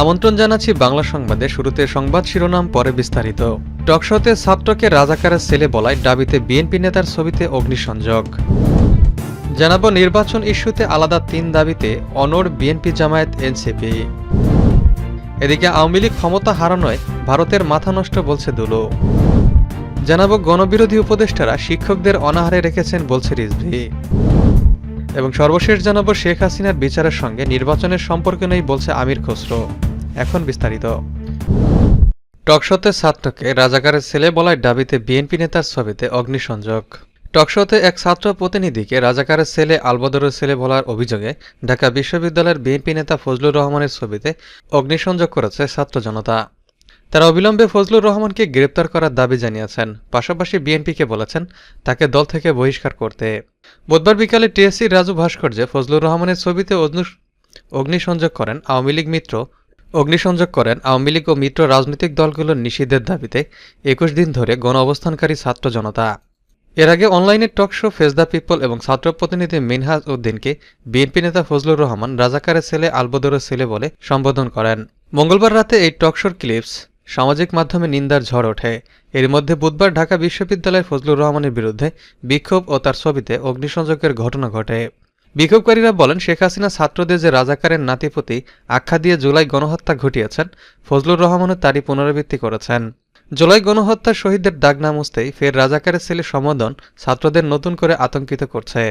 আমন্ত্রণ জানাচ্ছি বাংলা সংবাদে। শুরুতে সংবাদ শিরোনাম, পরে বিস্তারিত। টকশোতে ছাত্রকে রাজাকারের ছেলে বলায় দাবিতে বিএনপি নেতার ছবিতে অগ্নিসংযোগ। জানাবো নির্বাচন ইস্যুতে আলাদা ৩ দাবিতে অনড় বিএনপি, জামায়াত, এনসিপি। এদিকে আওয়ামী লীগ ক্ষমতা হারানোয় ভারতের মাথা নষ্ট বলছে দুলো। জানাবো গণবিরোধী উপদেষ্টারা শিক্ষকদের অনাহারে রেখেছেন বলছে রিজভী। এবং সর্বশেষ জানাবো শেখ হাসিনার বিচারের সঙ্গে নির্বাচনের সম্পর্ক নেই বলছে আমির খসরু। এখন বিস্তারিত। টকশোতে ছাত্রকে রাজাকারের ছেলে বলায় দাবিতে বিএনপি নেতার ছবিতে অগ্নিসংযোগ। টকশোতে এক ছাত্র প্রতিনিধিকে রাজাকারের ছেলে, আলবদরের ছেলে বলার অভিযোগে ঢাকা বিশ্ববিদ্যালয়ের বিএনপি নেতা ফজলুর রহমানের ছবিতে অগ্নিসংযোগ করেছে ছাত্র জনতা। তারা অবিলম্বে ফজলুর রহমানকে গ্রেপ্তার করার দাবি জানিয়েছেন, পাশাপাশি বিএনপিকে বলেছেন তাকে দল থেকে বহিষ্কার করতে। বুধবার বিকালে টিএসসি রাজু ভাস্কর্যে ফজলুর রহমানের ছবিতে অগ্নিসংযোগ করেন আওয়ামী লীগ ও মিত্র রাজনৈতিক দলগুলোর নিষিদ্ধের দাবিতে ২১ দিন ধরে গণ অবস্থানকারী ছাত্র জনতা। এর আগে অনলাইনে talk show face the people এবং ছাত্র প্রতিনিধি মিনহাজ উদ্দিনকে বিএনপি নেতা ফজলুর রহমান রাজাকারের ছেলে, আলবদরের ছেলে বলে সম্বোধন করেন। মঙ্গলবার রাতে এই টকশোর ক্লিপস সামাজিক মাধ্যমে নিন্দার ঝড় ওঠে। এর মধ্যে বুধবার ঢাকা বিশ্ববিদ্যালয়ের ফজলুর রহমানের বিরুদ্ধে বিক্ষোভ ও তার ছবিতে অগ্নিসংযোগের ঘটনা ঘটে। বিক্ষোভকারীরা বলেন, শেখ হাসিনা ছাত্রদের যে রাজাকারের নাতিপুতি আখ্যা দিয়ে জুলাই গণহত্যা ঘটিয়েছেন, ফজলুর রহমানও তারই পুনরাবৃত্তি করেছেন। জুলাই গণহত্যার শহীদদের দাগ না মুছতেই ফের রাজাকারের ছেলে সম্বোধন ছাত্রদের নতুন করে আতঙ্কিত করছে।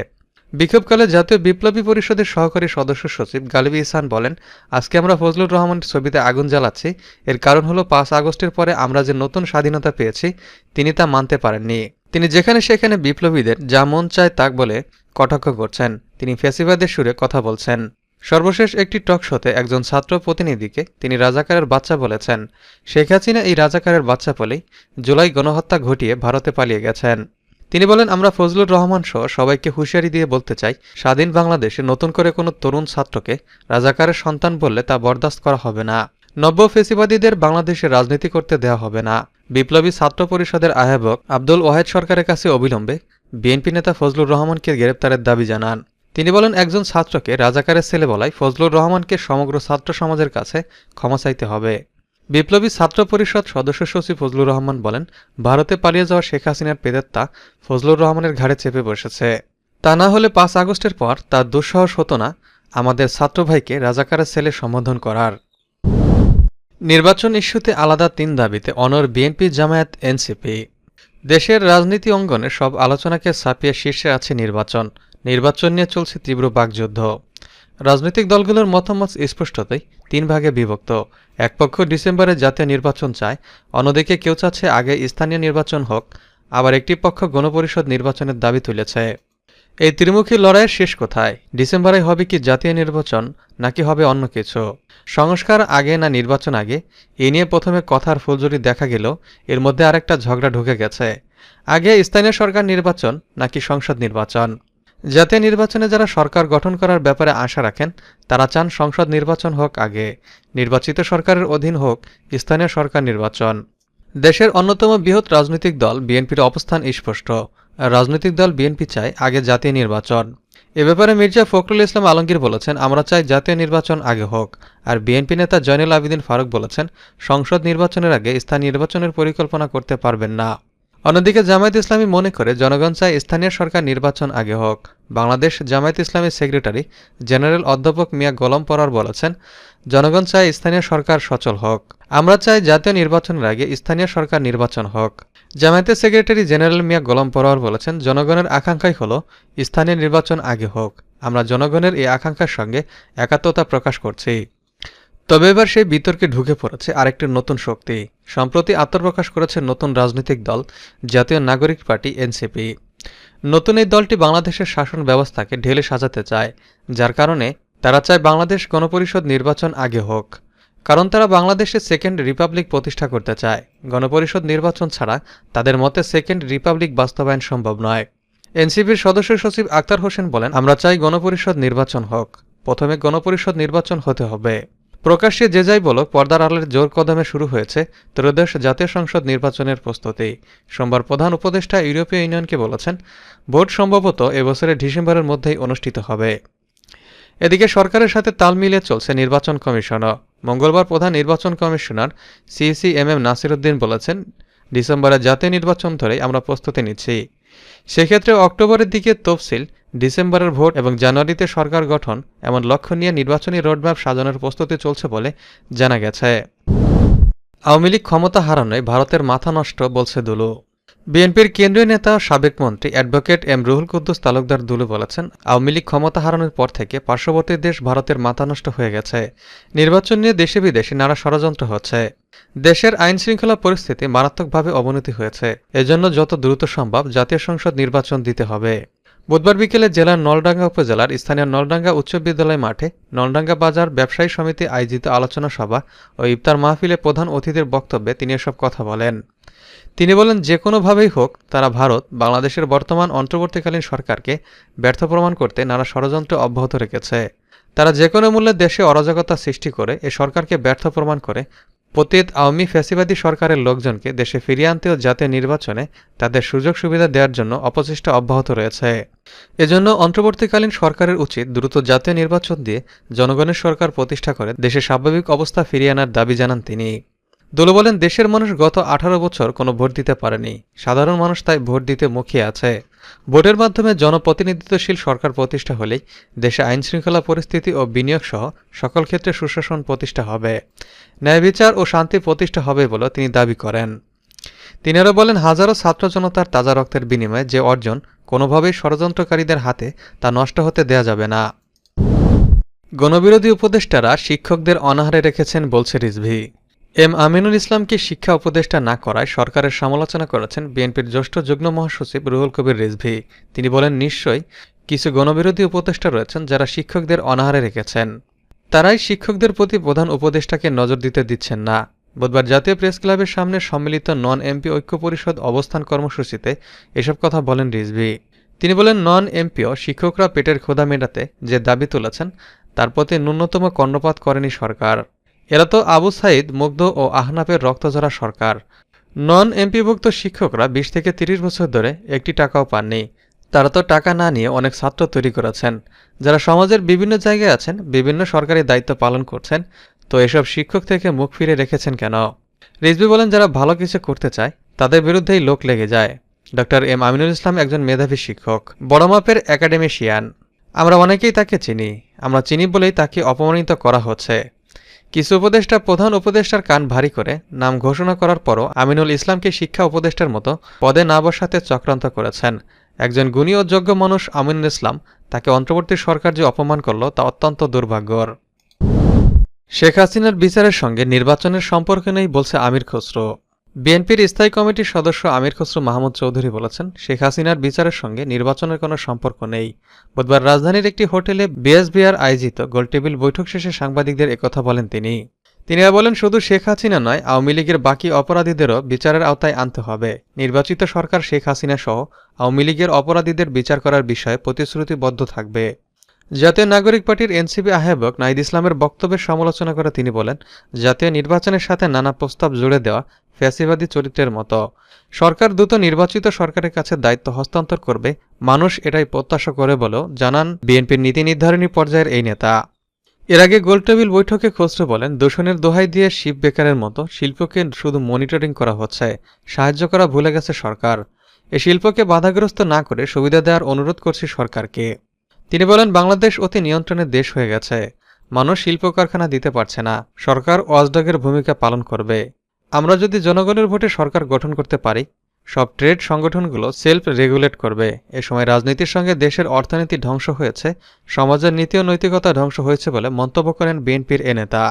বিক্ষোভকালে জাতীয় বিপ্লবী পরিষদের সহকারী সদস্য সচিব গালিবি ইহসান বলেন, আজকে আমরা ফজলুর রহমানের ছবিতে আগুন জ্বালাচ্ছি, এর কারণ হলো ৫ আগস্টের পরে আমরা যে নতুন স্বাধীনতা পেয়েছি তিনি তা মানতে পারেননি। তিনি যেখানে সেখানে বিপ্লবীদের যা মন চায় তা বলে কটাক্ষ করছেন। তিনি ফ্যাসিবাদের সুরে কথা বলছেন। সর্বশেষ একটি টক শোতে একজন ছাত্র প্রতিনিধিকে তিনি রাজাকারের বাচ্চা বলেছেন। শেখ হাসিনা এই রাজাকারের বাচ্চা বলেই জুলাই গণহত্যা ঘটিয়ে ভারতে পালিয়ে গেছেন। তিনি বলেন, আমরা ফজলুর রহমান সহ সবাইকে হুঁশিয়ারি দিয়ে বলতে চাই, স্বাধীন বাংলাদেশে নতুন করে কোনো তরুণ ছাত্রকে রাজাকারের সন্তান বললে তা বরদাস্ত করা হবে না। নব্য ফেসিবাদীদের বাংলাদেশে রাজনীতি করতে দেওয়া হবে না। বিপ্লবী ছাত্র পরিষদের আহ্বায়ক আব্দুল ওয়াহেদ সরকারের কাছে অবিলম্বে বিএনপি নেতা ফজলুর রহমানকে গ্রেপ্তারের দাবি জানান। তিনি বলেন, একজন ছাত্রকে রাজাকারের ছেলে বলায় ফজলুর রহমানকে সমগ্র ছাত্র সমাজের কাছে ক্ষমা চাইতে হবে। বিপ্লবী ছাত্র পরিষদ সদস্য সচিব ফজলুর রহমান বলেন, ভারতে পালিয়ে যাওয়া শেখ হাসিনার পেদেত্তা ফজলুর রহমানের ঘাড়ে চেপে বসেছে। তা না হলে ৫ আগস্টের পর তার দুঃসাহস হতো না আমাদের ছাত্র ভাইকে রাজাকারের ছেলে সম্বোধন করার। নির্বাচন ইস্যুতে আলাদা ৩ দাবিতে অনড় বিএনপি, জামায়াত, এনসিপি। দেশের রাজনীতি অঙ্গনে সব আলোচনাকে ছাপিয়ে শীর্ষে আছে নির্বাচন নিয়ে চলছে তীব্র বাকযুদ্ধ। রাজনৈতিক দলগুলোর মতামত স্পষ্টতই ৩ ভাগে বিভক্ত। এক পক্ষ ডিসেম্বরে জাতীয় নির্বাচন চায়, অন্যদিকে কেউ চাচ্ছে আগে স্থানীয় নির্বাচন হোক, আবার একটি পক্ষ গণপরিষদ নির্বাচনের দাবি তুলেছে। এই ত্রিমুখী লড়াইয়ের শেষ কোথায়? ডিসেম্বরে হবে কি জাতীয় নির্বাচন, নাকি হবে অন্য কিছু? সংস্কার আগে না নির্বাচন আগে, এ নিয়ে প্রথমে কথার ফুলঝুরি দেখা গেল, এর মধ্যে আরেকটা ঝগড়া ঢুকে গেছে। আগে স্থানীয় সরকার নির্বাচন নাকি সংসদ নির্বাচন? জাতীয় নির্বাচনে যারা সরকার গঠন করার ব্যাপারে আশা রাখেন তারা চান সংসদ নির্বাচন হোক আগে, নির্বাচিত সরকারের অধীন হোক স্থানীয় সরকার নির্বাচন। দেশের অন্যতম বৃহৎ রাজনৈতিক দল বিএনপির অবস্থান স্পষ্ট। রাজনৈতিক দল বিএনপি চায় আগে জাতীয় নির্বাচন। এ ব্যাপারে মির্জা ফখরুল ইসলাম আলমগীর বলেছেন, আমরা চাই জাতীয় নির্বাচন আগে হোক। আর বিএনপি নেতা জয়নুল আবেদিন ফারুক বলেছেন, সংসদ নির্বাচনের আগে স্থানীয় নির্বাচনের পরিকল্পনা করতে পারবেন না। অন্যদিকে জামায়াত ইসলামী মনে করে জনগণ চায় স্থানীয় সরকার নির্বাচন আগে হোক। বাংলাদেশ জামায়াত ইসলামীর সেক্রেটারি জেনারেল অধ্যাপক মিয়া গোলাম পরোয়ার বলেছেন, জনগণ চায় স্থানীয় সরকার সচল হোক। আমরা চাই জাতীয় নির্বাচনের আগে স্থানীয় সরকার নির্বাচন হোক। জামায়াতের সেক্রেটারি জেনারেল মিয়া গোলাম পরোয়ার বলেছেন, জনগণের আকাঙ্ক্ষাই হল স্থানীয় নির্বাচন আগে হোক। আমরা জনগণের এই আকাঙ্ক্ষার সঙ্গে একাত্মতা প্রকাশ করছি। তবে এবার সেই বিতর্কে ঢুকে পড়েছে আরেকটি নতুন শক্তি। সম্প্রতি আত্মপ্রকাশ করেছে নতুন রাজনৈতিক দল জাতীয় নাগরিক পার্টি, এনসিপি। নতুন এই দলটি বাংলাদেশের শাসন ব্যবস্থাকে ঢেলে সাজাতে চায়, যার কারণে তারা চায় বাংলাদেশ গণপরিষদ নির্বাচন আগে হোক। কারণ তারা বাংলাদেশে সেকেন্ড রিপাবলিক প্রতিষ্ঠা করতে চায়। গণপরিষদ নির্বাচন ছাড়া তাদের মতে সেকেন্ড রিপাবলিক বাস্তবায়ন সম্ভব নয়। এনসিপির সদস্য সচিব আক্তার হোসেন বলেন, আমরা চাই গণপরিষদ নির্বাচন হোক। প্রথমে গণপরিষদ নির্বাচন হতে হবে। প্রকাশ্যে যে যাই বলুক, পর্দার আড়ালে জোর কদমে শুরু হয়েছে ত্রয়োদশ জাতীয় সংসদ নির্বাচনের প্রস্তুতি। সোমবার প্রধান উপদেষ্টা ইউরোপীয় ইউনিয়নকে বলেছেন, ভোট সম্ভবত এবছরের ডিসেম্বরের মধ্যেই অনুষ্ঠিত হবে। এদিকে সরকারের সাথে তাল মিলিয়ে চলছে নির্বাচন কমিশনও। মঙ্গলবার প্রধান নির্বাচন কমিশনার সিসিএমএম নাসির উদ্দিন বলেছেন, ডিসেম্বরে জাতীয় নির্বাচন ধরেই আমরা প্রস্তুতি নিচ্ছি। সেক্ষেত্রে অক্টোবরের দিকে তফসিল, ডিসেম্বরের ভোট এবং জানুয়ারিতে সরকার গঠন এমন লক্ষ্য নিয়ে নির্বাচনী রোডম্যাপ সাজানোর প্রস্তুতি চলছে বলে জানা গেছে। আওয়ামী লীগ ক্ষমতা হারানোয় ভারতের মাথা নষ্ট, বলছে দুলু। বিএনপির কেন্দ্রীয় নেতা সাবেক মন্ত্রী অ্যাডভোকেট এম রুহুল কুদ্দুস তালুকদার দুলু বলেছেন, আওয়ামী লীগ ক্ষমতা হারানোর পর থেকে পার্শ্ববর্তী দেশ ভারতের মাথা নষ্ট হয়ে গেছে। নির্বাচন নিয়ে দেশে বিদেশে নানা ষড়যন্ত্র হচ্ছে। দেশের আইন শৃঙ্খলা পরিস্থিতি মারাত্মকভাবে অবনতি হয়েছে। এজন্য যত দ্রুত সম্ভব জাতীয় সংসদ নির্বাচন দিতে হবে। বুধবার বিকেলে জেলার নলডাঙ্গা উপজেলার স্থানীয় নলডাঙ্গা উচ্চ বিদ্যালয় মাঠে নলডাঙ্গা বাজার ব্যবসায়ী সমিতি আয়োজিত আলোচনা সভা ও ইফতার মাহফিলে প্রধান অতিথির বক্তব্যে তিনি এসব কথা বলেন। তিনি বলেন, যে কোনোভাবেই হোক তারা ভারত বাংলাদেশের বর্তমান অন্তর্বর্তীকালীন সরকারকে ব্যর্থ প্রমাণ করতে নানা ষড়যন্ত্র অব্যাহত রেখেছে। তারা যে কোনো মূল্যে দেশে অরাজকতা সৃষ্টি করে এ সরকারকে ব্যর্থ প্রমাণ করে পতিত আওয়ামী ফ্যাসিবাদী সরকারের লোকজনকে দেশে ফিরিয়ে আনতে ও জাতীয় নির্বাচনে তাদের সুযোগ সুবিধা দেওয়ার জন্য অপচেষ্টা অব্যাহত রয়েছে। এজন্য অন্তর্বর্তীকালীন সরকারের উচিত দ্রুত জাতীয় নির্বাচন দিয়ে জনগণের সরকার প্রতিষ্ঠা করে দেশে স্বাভাবিক অবস্থা ফিরিয়ে আনার দাবি জানান তিনি। দুলু বলেন, দেশের মানুষ গত 18 বছর কোনো ভোট দিতে পারেনি। সাধারণ মানুষ তাই ভোট দিতে মুখিয়ে আছে। ভোটের মাধ্যমে জনপ্রতিনিধিত্বশীল সরকার প্রতিষ্ঠা হলেই দেশে আইনশৃঙ্খলা পরিস্থিতি ও বিনিয়োগ সহ সকল ক্ষেত্রে সুশাসন প্রতিষ্ঠা হবে, ন্যায় বিচার ও শান্তি প্রতিষ্ঠা হবে বলে তিনি দাবি করেন। তিনি আরও বলেন, হাজারো ছাত্র জনতার তাজা রক্তের বিনিময়ে যে অর্জন কোনোভাবেই ষড়যন্ত্রকারীদের হাতে তা নষ্ট হতে দেয়া যাবে না। গণবিরোধী উপদেষ্টারা শিক্ষকদের অনাহারে রেখেছেন, বলছে রিজভী। এম আমিনুল ইসলামকে শিক্ষা উপদেষ্টা না করায় সরকারের সমালোচনা করেছেন বিএনপির জ্যেষ্ঠ যুগ্ম মহাসচিব রুহুল কবির রিজভী। তিনি বলেন, নিশ্চয়ই কিছু গণবিরোধী উপদেষ্টা রয়েছেন যারা শিক্ষকদের অনাহারে রেখেছেন। তারাই শিক্ষকদের প্রতি প্রধান উপদেষ্টাকে নজর দিচ্ছেন না। বুধবার জাতীয় প্রেস ক্লাবের সামনে সম্মিলিত নন এমপি ঐক্য পরিষদ অবস্থান কর্মসূচিতে এসব কথা বলেন রিজভী। তিনি বলেন, নন এমপিও শিক্ষকরা পেটের ক্ষুধা মেটাতে যে দাবি তুলেছেন তার প্রতি ন্যূনতম কর্ণপাত করেনি সরকার। এরা তো আবু সাইদ, মুগ্ধ ও আহনাফের রক্তঝরা সরকার। নন এমপিভুক্ত শিক্ষকরা 20 থেকে 30 বছর ধরে একটি টাকাও পাননি। তারা তো টাকা না নিয়ে অনেক ছাত্র তৈরি করেছেন, যারা সমাজের বিভিন্ন জায়গায় আছেন, বিভিন্ন সরকারি দায়িত্ব পালন করছেন। তো এসব শিক্ষক থেকে মুখ ফিরে রেখেছেন কেন? রিজভী বলেন, যারা ভালো কিছু করতে চায় তাদের বিরুদ্ধেই লোক লেগে যায়। ডক্টর এম আমিনুল ইসলাম একজন মেধাবী শিক্ষক, বড় মাপের একাডেমিশিয়ান। আমরা অনেকেই তাকে চিনি। আমরা চিনি বলেই তাকে অপমানিত করা হচ্ছে। কিছু উপদেষ্টা প্রধান উপদেষ্টার কান ভারী করে নাম ঘোষণা করার পরও আমিনুল ইসলামকে শিক্ষা উপদেষ্টার মতো পদে না বসাতে চক্রান্ত করেছেন। একজন গুণী ও যোগ্য মানুষ আমিনুল ইসলাম, তাকে অন্তর্বর্তী সরকার যে অপমান করল তা অত্যন্ত দুর্ভাগ্যর। শেখ হাসিনার বিচারের সঙ্গে নির্বাচনের সম্পর্ক নেই, বলছে আমির খসরু। বিএনপির স্থায়ী কমিটির সদস্য আমির খসরু মাহমুদ চৌধুরী বলেছেন, শেখ হাসিনার বিচারের সঙ্গে নির্বাচনের কোনো সম্পর্ক নেই। বুধবার রাজধানীর একটি হোটেলে বিএসবিআর আয়োজিত গোলটেবিল বৈঠক শেষে সাংবাদিকদের একথা বলেন তিনি। তিনি বলেন, শুধু শেখ হাসিনা নয়, আওয়ামী লীগের বাকি অপরাধীদেরও বিচারের আওতায় আনতে হবে। নির্বাচিত সরকার শেখ হাসিনা সহ আওয়ামী লীগের অপরাধীদের বিচার করার বিষয়ে প্রতিশ্রুতিবদ্ধ থাকবে। জাতীয় নাগরিক পার্টির এনসিপি আহ্বায়ক নাহিদ ইসলামের বক্তব্যের সমালোচনা করে তিনি বলেন, জাতীয় নির্বাচনের সাথে নানা প্রস্তাব জুড়ে দেওয়া ফ্যাসিবাদী চরিত্রের মতো। সরকার দ্রুত নির্বাচিত সরকারের কাছে দায়িত্ব হস্তান্তর করবে, মানুষ এটাই প্রত্যাশা করে বলেও জানান বিএনপির নীতি নির্ধারণী পর্যায়ের এই নেতা। এর আগে গোলটেবিল বৈঠকে খসরু বলেন, দূষণের দোহাই দিয়ে শিব বেকারের মতো শিল্পকে শুধু মনিটরিং করা হচ্ছে, সাহায্য করা ভুলে গেছে সরকার। এ শিল্পকে বাধাগ্রস্ত না করে সুবিধা দেওয়ার অনুরোধ করছি সরকারকে। তিনি বলেন, বাংলাদেশ অতি নিয়ন্ত্রণের দেশ হয়ে গেছে, মানুষ শিল্প কারখানা দিতে পারছে না, সরকার ওয়াচডগের ভূমিকা পালন করবে। আমরা যদি জনগণের ভোটে সরকার গঠন করতে পারি, সব ট্রেড সংগঠনগুলো সেলফ রেগুলেট করবে। এ সময় রাজনীতির সঙ্গে দেশের অর্থনীতি ধ্বংস হয়েছে, সমাজের নীতি ও নৈতিকতা ধ্বংস হয়েছে বলে মন্তব্য করেন বিএনপির এ নেতা।